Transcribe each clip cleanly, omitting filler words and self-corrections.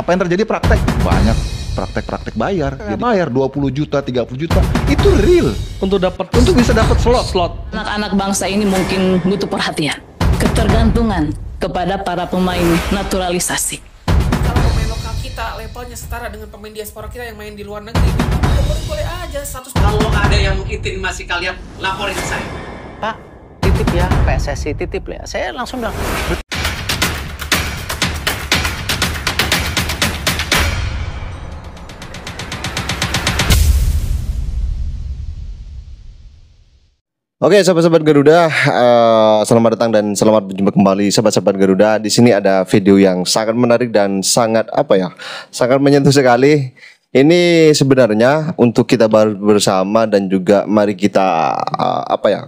Apa yang terjadi? Praktek banyak, praktek bayar. Bayar 20 juta, 30 juta. Itu real untuk bisa dapat slot. Anak-anak bangsa ini mungkin butuh perhatian, ketergantungan kepada para pemain naturalisasi. Kalau pemain lokal kita levelnya setara dengan pemain diaspora kita yang main di luar negeri, ya boleh-boleh aja status. Kalau ada yang intimidasi kalian, laporin ke saya. Pak, titip ya, PSSI titip ya. Saya langsung bilang. Oke, sahabat-sahabat Garuda, selamat datang dan selamat berjumpa kembali sahabat-sahabat Garuda. Di sini ada video yang sangat menarik dan sangat sangat menyentuh sekali. Ini sebenarnya untuk kita bersama dan juga mari kita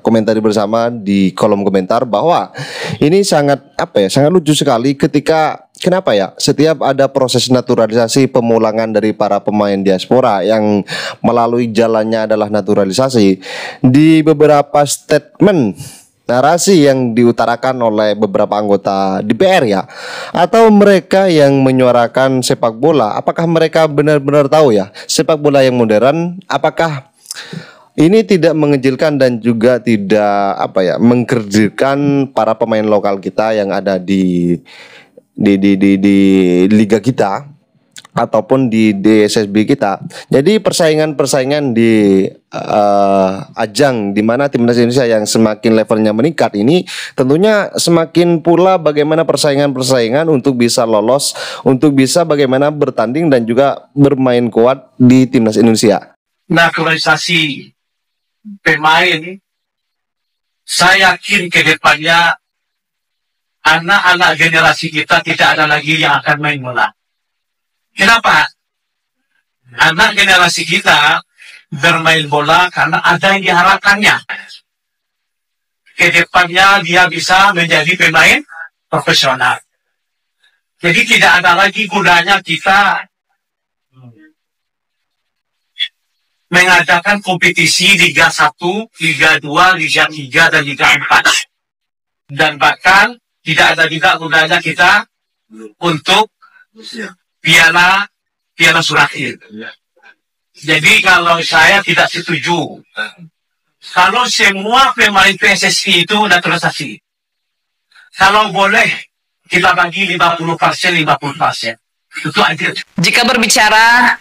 komentari bersama di kolom komentar bahwa ini sangat sangat lucu sekali ketika kenapa ya setiap ada proses naturalisasi pemulangan dari para pemain diaspora yang melalui jalannya adalah naturalisasi, di beberapa statement narasi yang diutarakan oleh beberapa anggota DPR ya, atau mereka yang menyuarakan sepak bola, apakah mereka benar-benar tahu ya sepak bola yang modern? Apakah ini tidak mengejilkan dan juga tidak mengkerdilkan para pemain lokal kita yang ada di liga kita ataupun di DSSB kita. Jadi persaingan di ajang di mana timnas Indonesia yang semakin levelnya meningkat ini tentunya semakin pula bagaimana persaingan untuk bisa lolos, untuk bisa bagaimana bertanding dan juga bermain kuat di timnas Indonesia. Naturalisasi pemain, saya yakin ke depannya anak-anak generasi kita tidak ada lagi yang akan main bola. Kenapa? Anak generasi kita bermain bola karena ada yang diharapkannya. Kedepannya dia bisa menjadi pemain profesional. Jadi tidak ada lagi gunanya kita mengadakan kompetisi Liga 1, Liga 2, Liga 3, dan Liga 4. Dan bahkan tidak ada juga gunanya kita untuk piala Surakhir. Jadi kalau saya tidak setuju kalau semua pemain PSSI itu naturalisasi. Kalau boleh kita bagi 50%, 50%. Itu adil. Jika berbicara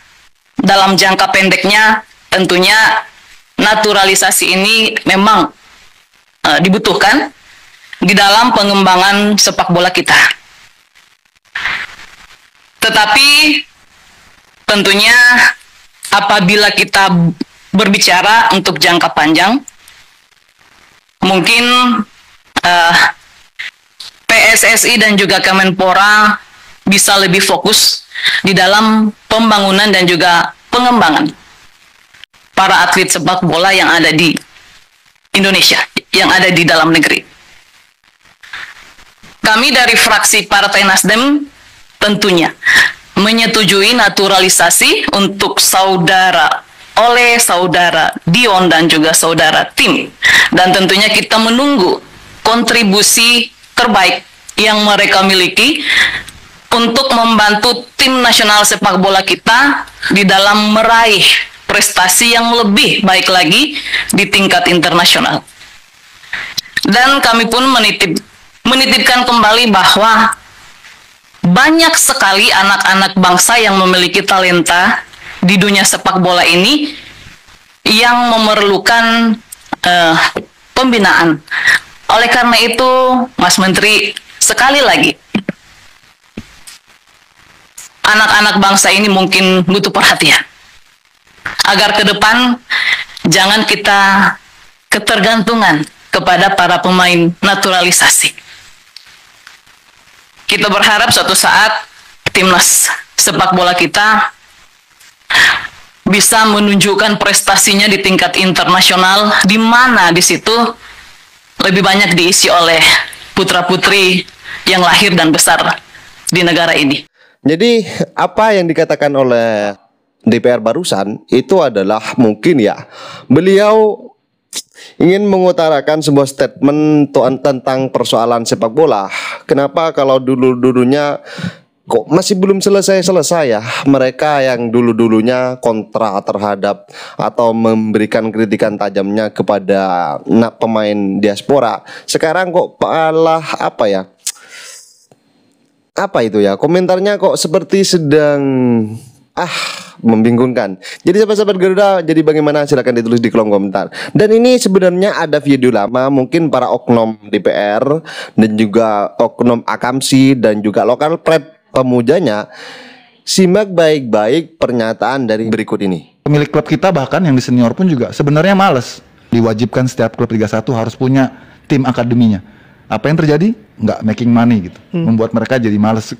dalam jangka pendeknya, tentunya naturalisasi ini memang dibutuhkan di dalam pengembangan sepak bola kita. Tetapi tentunya apabila kita berbicara untuk jangka panjang, mungkin PSSI dan juga Kemenpora bisa lebih fokus di dalam pembangunan dan juga pengembangan para atlet sepak bola yang ada di Indonesia, yang ada di dalam negeri. Kami dari fraksi Partai Nasdem tentunya menyetujui naturalisasi untuk saudara Oleh, saudara Dion, dan juga saudara Tim. Dan tentunya kita menunggu kontribusi terbaik yang mereka miliki untuk membantu tim nasional sepak bola kita di dalam meraih prestasi yang lebih baik lagi di tingkat internasional. Dan kami pun menitipkan kembali bahwa banyak sekali anak-anak bangsa yang memiliki talenta di dunia sepak bola ini yang memerlukan pembinaan. Oleh karena itu, Mas Menteri, sekali lagi, anak-anak bangsa ini mungkin butuh perhatian. Agar ke depan, jangan kita ketergantungan kepada para pemain naturalisasi. Kita berharap suatu saat timnas sepak bola kita bisa menunjukkan prestasinya di tingkat internasional, di mana di situ lebih banyak diisi oleh putra-putri yang lahir dan besar di negara ini. Jadi apa yang dikatakan oleh DPR barusan itu adalah mungkin ya beliau ingin mengutarakan sebuah statement tentang persoalan sepak bola. Kenapa kalau dulunya kok masih belum selesai-selesai ya. Mereka yang dulu-dulunya kontra terhadap atau memberikan kritikan tajamnya kepada pemain diaspora, sekarang kok malah apa itu ya, komentarnya kok seperti sedang membingungkan. Jadi sahabat-sahabat Garuda, jadi bagaimana silahkan ditulis di kolom komentar. Dan ini sebenarnya ada video lama, mungkin para oknum DPR dan juga oknum Akamsi dan juga lokal pret pemujanya. Simak baik-baik pernyataan dari berikut ini. Pemilik klub kita bahkan yang di senior pun juga sebenarnya males. Diwajibkan setiap klub Liga 1 harus punya tim akademinya. Apa yang terjadi? Nggak making money gitu. Membuat mereka jadi males.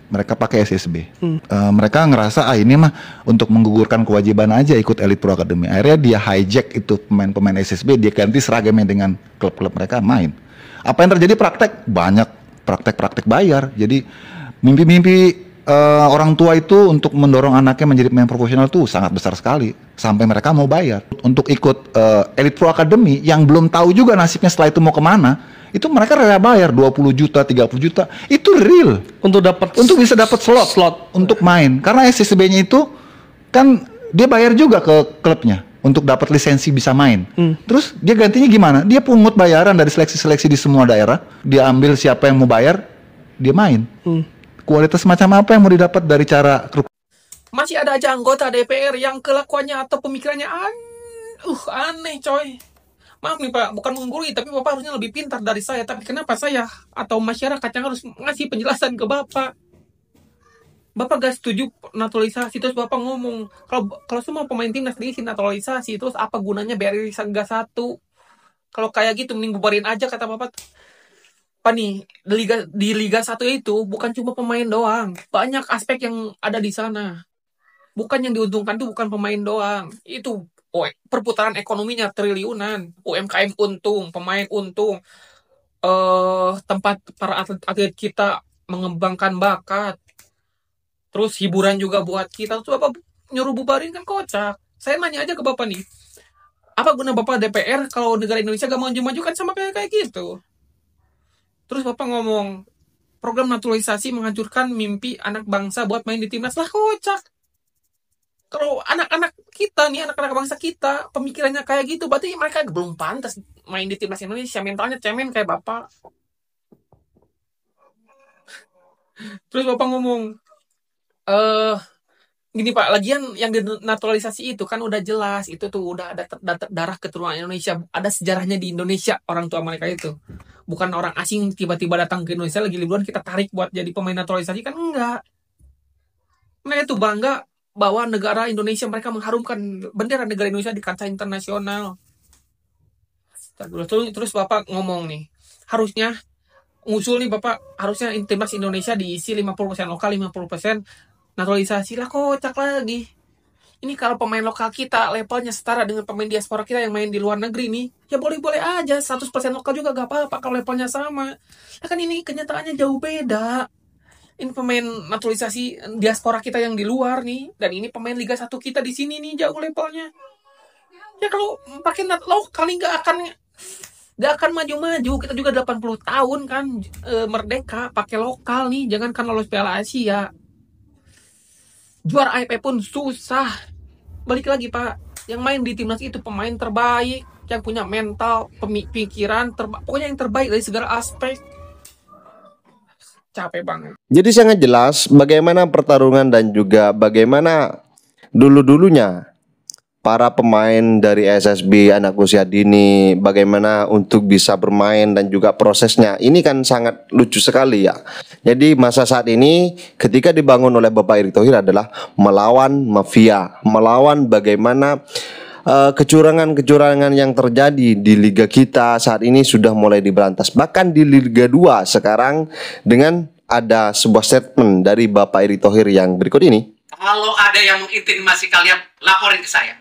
Mereka pakai SSB. Mereka ngerasa ini mah untuk menggugurkan kewajiban aja ikut Elite Pro Academy. Akhirnya dia hijack itu pemain-pemain SSB, dia ganti seragamnya dengan klub-klub mereka main. Apa yang terjadi? Banyak praktek bayar. Jadi mimpi-mimpi orang tua itu untuk mendorong anaknya menjadi pemain profesional tuh sangat besar sekali. Sampai mereka mau bayar untuk ikut Elite Pro Academy yang belum tahu juga nasibnya setelah itu mau kemana. Itu mereka rela bayar 20 juta, 30 juta. Itu real untuk bisa dapat slot untuk main. Karena SSB-nya itu kan dia bayar juga ke klubnya untuk dapat lisensi bisa main. Terus dia gantinya gimana? Dia pungut bayaran dari seleksi-seleksi di semua daerah. Dia ambil siapa yang mau bayar, dia main. Kualitas macam apa yang mau didapat dari cara Masih ada aja anggota DPR yang kelakuannya atau pemikirannya aneh coy. Maaf nih Pak, bukan menggurui, tapi Bapak harusnya lebih pintar dari saya. Tapi kenapa saya atau masyarakat yang harus ngasih penjelasan ke Bapak? Bapak gak setuju naturalisasi, terus Bapak ngomong kalau semua pemain timnas diisi naturalisasi, terus apa gunanya BRI Liga 1? Kalau kayak gitu mending bubarin aja, kata Bapak. Pak nih, di Liga 1 itu bukan cuma pemain doang, banyak aspek yang ada di sana. Bukan yang diuntungkan tuh bukan pemain doang, itu perputaran ekonominya triliunan, UMKM untung, pemain untung, tempat para atlet kita mengembangkan bakat, terus hiburan juga buat kita. Terus Bapak nyuruh bubarin kan kocak. Saya nanya aja ke Bapak nih, apa guna Bapak DPR kalau negara Indonesia gak mau maju-majukan sama kayak gitu? Terus Bapak ngomong program naturalisasi menghancurkan mimpi anak bangsa buat main di timnas. Lah kocak. Kalau anak-anak kita nih, anak-anak bangsa kita pemikirannya kayak gitu, berarti mereka belum pantas main di timnas Indonesia. Mentalnya cemen kayak Bapak. Terus Bapak ngomong gini Pak, lagian yang dinaturalisasi itu kan udah jelas, itu tuh udah ada darah keturunan Indonesia, ada sejarahnya di Indonesia orang tua mereka itu. Bukan orang asing tiba-tiba datang ke Indonesia lagi liburan kita tarik buat jadi pemain naturalisasi, kan enggak. Mereka tuh bangga bahwa negara Indonesia, mereka mengharumkan bendera negara Indonesia di kancah internasional. Terus Bapak ngomong nih, harusnya ngusul nih Bapak, harusnya timnas Indonesia diisi 50% lokal, 50% naturalisasi. Lah kocak lagi. Ini kalau pemain lokal kita levelnya setara dengan pemain diaspora kita yang main di luar negeri nih, ya boleh-boleh aja, 100% lokal juga gak apa-apa kalau levelnya sama. Nah kan ini kenyataannya jauh beda. Ini pemain naturalisasi diaspora kita yang di luar nih, dan ini pemain Liga 1 kita di sini nih, jauh levelnya. Ya kalau pakai lokal nih gak akan maju-maju. Kita juga 80 tahun kan merdeka pakai lokal nih, jangankan lolos Piala Asia. Juara AFF pun susah. Balik lagi Pak, yang main di timnas itu pemain terbaik, yang punya mental, pemikiran pokoknya yang terbaik dari segala aspek. Capek banget. Jadi sangat jelas bagaimana pertarungan dan juga bagaimana dulu-dulunya para pemain dari SSB anak usia dini, bagaimana untuk bisa bermain dan juga prosesnya. Ini kan sangat lucu sekali ya. Jadi masa saat ini ketika dibangun oleh Bapak Erick Thohir adalah melawan mafia, melawan bagaimana kecurangan-kecurangan yang terjadi di liga kita saat ini sudah mulai diberantas. Bahkan di Liga 2 sekarang dengan ada sebuah statement dari Bapak Erick Thohir yang berikut ini. Kalau ada yang mengintimidasi kalian, laporin ke saya.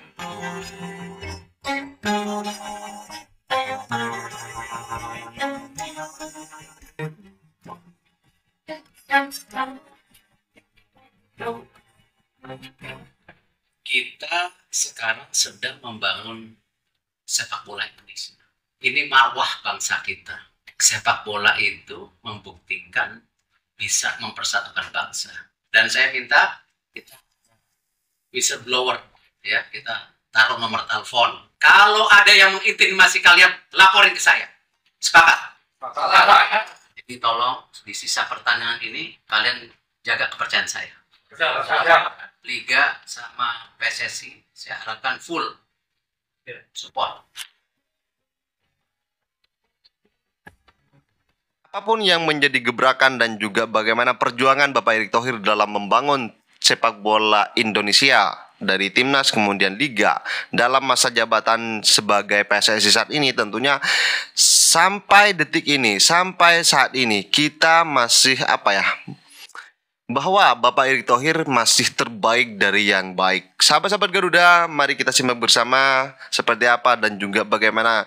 Kita sekarang sedang membangun sepak bola Indonesia. Ini marwah bangsa kita. Sepak bola itu membuktikan bisa mempersatukan bangsa. Dan saya minta kita whistleblower, ya, kita taruh nomor telepon. Kalau ada yang mengintimidasi kalian, laporin ke saya. Sepakat? Jadi tolong di sisa pertandingan ini kalian jaga kepercayaan saya. Liga sama PSSI saya harapkan full support. Apapun yang menjadi gebrakan dan juga bagaimana perjuangan Bapak Erick Thohir dalam membangun sepak bola Indonesia dari timnas kemudian liga dalam masa jabatan sebagai PSSI saat ini, tentunya sampai detik ini, sampai saat ini kita masih bahwa Bapak Erick Thohir masih terbaik dari yang baik. Sahabat-sahabat Garuda, mari kita simak bersama seperti apa dan juga bagaimana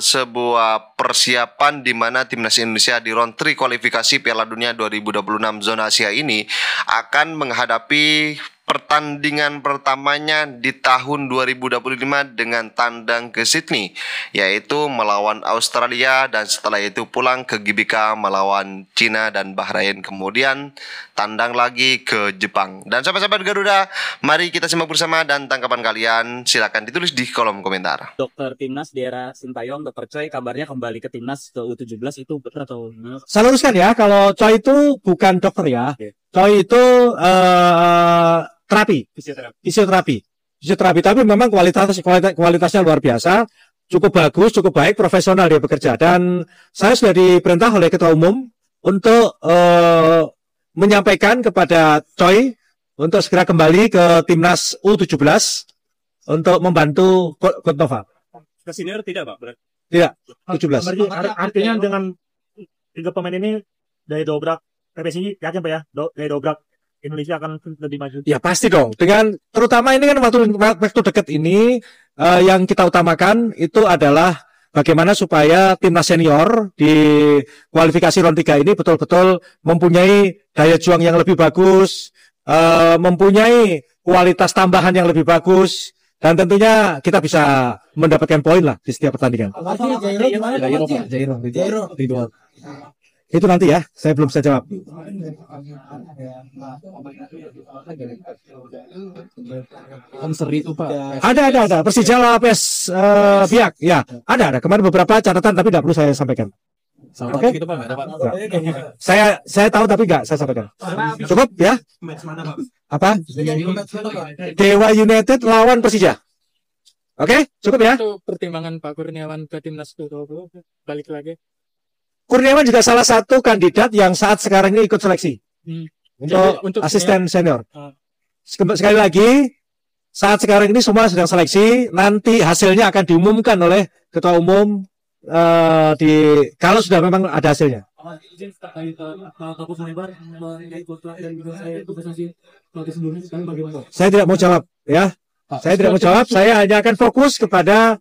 sebuah persiapan di mana timnas Indonesia di round 3 kualifikasi Piala Dunia 2026 zona Asia ini akan menghadapi pertandingan pertamanya di tahun 2025 dengan tandang ke Sydney, yaitu melawan Australia, dan setelah itu pulang ke GBK melawan Cina dan Bahrain, kemudian tandang lagi ke Jepang. Dan sahabat-sahabat Garuda, mari kita simak bersama dan tanggapan kalian silakan ditulis di kolom komentar. Dokter timnas di era Sintayong, Dokter Choi kabarnya kembali ke timnas ke U17, itu betul atau enggak? Saya luruskan ya, kalau Choi itu bukan dokter ya. Choi itu fisioterapi, tapi memang kualitasnya luar biasa, cukup bagus, cukup baik, profesional dia bekerja. Dan saya sudah diperintah oleh Ketua Umum untuk menyampaikan kepada Choi untuk segera kembali ke timnas U17 untuk membantu Coach Nova. Ke senior tidak, Pak? Berarti? Tidak, 17. Artinya dengan 3 pemain ini dari dobrak PPSI, yakin Pak ya, dari dobrak Indonesia akan lebih maju? Ya pasti dong. Dengan terutama ini kan waktu dekat ini yang kita utamakan itu adalah bagaimana supaya timnas senior di kualifikasi round 3 ini betul-betul mempunyai daya juang yang lebih bagus, mempunyai kualitas tambahan yang lebih bagus, dan tentunya kita bisa mendapatkan poin lah di setiap pertandingan. Jairo. Itu nanti ya, saya belum bisa jawab. Ada. Persija PS Biak, ya, ada. Kemarin beberapa catatan tapi tidak perlu saya sampaikan. Oke? Saya tahu tapi nggak saya sampaikan. Cukup ya? Apa? Dewa United lawan Persija. Oke, cukup ya? Itu pertimbangan Pak Kurniawan ke timnas U20 balik lagi. Kurniawan juga salah satu kandidat yang saat sekarang ini ikut seleksi untuk asisten senior. Sekali lagi, saat sekarang ini semua sedang seleksi. Nanti hasilnya akan diumumkan oleh Ketua Umum kalau sudah memang ada hasilnya. Saya tidak mau jawab, ya. Saya tidak mau jawab. Saya hanya akan fokus kepada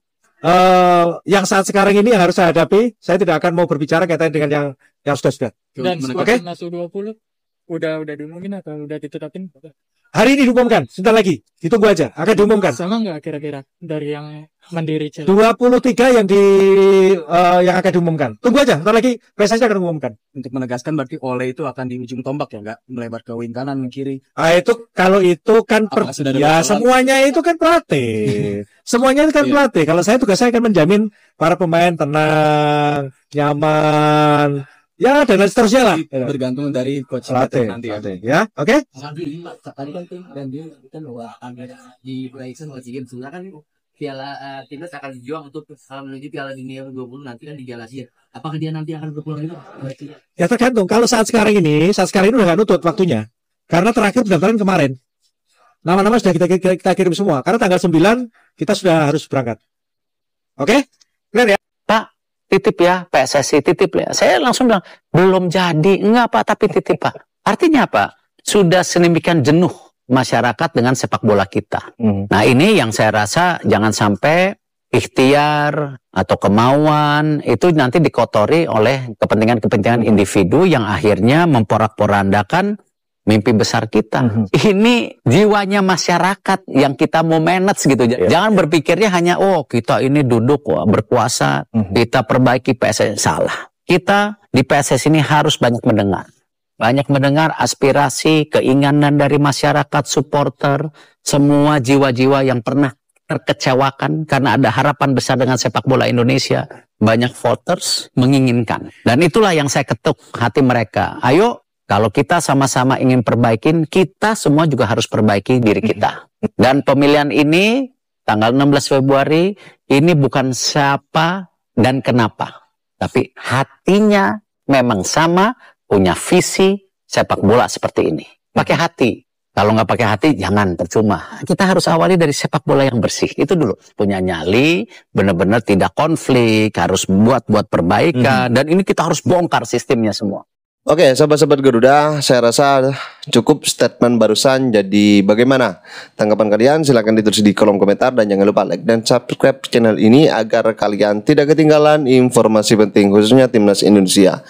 yang saat sekarang ini yang harus saya hadapi. Saya tidak akan mau berbicara kaitan dengan yang sudah. Dan sebagai timnas U20 udah diumumin atau udah ditetapin? Hari ini diumumkan, sebentar lagi. Ditunggu aja, akan diumumkan. Sama nggak kira-kira dari yang mandiri? 23 yang yang akan diumumkan. Tunggu aja, sebentar lagi PSSI akan diumumkan. Untuk menegaskan berarti Ole itu akan di ujung tombak ya, nggak melebar ke wing kanan, wing kiri. Itu kalau itu kan semuanya itu kan pelatih. Semuanya itu kan pelatih. Kalau tugas saya akan menjamin para pemain tenang, nyaman. Ya, dan seterusnya lah. Bergantung dari coach pelatih nanti ya. Oke? Tadi kan dan dia kan bahwa di proyection buat SEA Games sebenarnya kan piala timnas akan dijuang untuk menuju Piala Dunia 20 nanti kan di Piala Asia. Apakah dia nanti akan berpulang itu? Ya tergantung. Kalau saat sekarang ini udah nggak nutut waktunya. Karena terakhir pendaftaran kemarin. Nama-nama sudah kita kirim semua. Karena tanggal 9 kita sudah harus berangkat. Oke? Clear ya? Titip ya, PSSI titip ya. Saya langsung bilang, belum jadi. Enggak Pak, tapi titip Pak. Artinya apa? Sudah sedemikian jenuh masyarakat dengan sepak bola kita. Nah ini yang saya rasa jangan sampai ikhtiar atau kemauan itu nanti dikotori oleh kepentingan-kepentingan individu yang akhirnya memporak-porandakan mimpi besar kita. Ini jiwanya masyarakat yang kita mau manage gitu. Jangan berpikirnya hanya kita ini duduk berkuasa, kita perbaiki PSSI. Salah. kita di PSSI ini harus banyak mendengar. Banyak mendengar aspirasi, keinginan dari masyarakat, supporter, semua jiwa-jiwa yang pernah terkecewakan karena ada harapan besar dengan sepak bola Indonesia. Banyak voters menginginkan. Dan itulah yang saya ketuk hati mereka. Ayo, kalau kita sama-sama ingin perbaikin, kita semua juga harus perbaiki diri kita. Dan pemilihan ini, tanggal 16 Februari, ini bukan siapa dan kenapa. Tapi hatinya memang sama, punya visi sepak bola seperti ini. Pakai hati. Kalau nggak pakai hati, jangan, percuma. Kita harus awali dari sepak bola yang bersih. Itu dulu. Punya nyali, benar-benar tidak konflik, harus buat perbaikan. Dan ini kita harus bongkar sistemnya semua. Oke, sahabat-sahabat Garuda, saya rasa cukup statement barusan. Jadi bagaimana tanggapan kalian? Silahkan ditulis di kolom komentar dan jangan lupa like dan subscribe channel ini agar kalian tidak ketinggalan informasi penting khususnya Timnas Indonesia.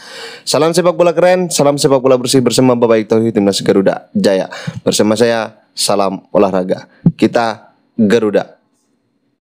Salam sepak bola keren, salam sepak bola bersih bersama Bapak Iktohi Timnas Garuda Jaya. Bersama saya, salam olahraga. Kita Garuda.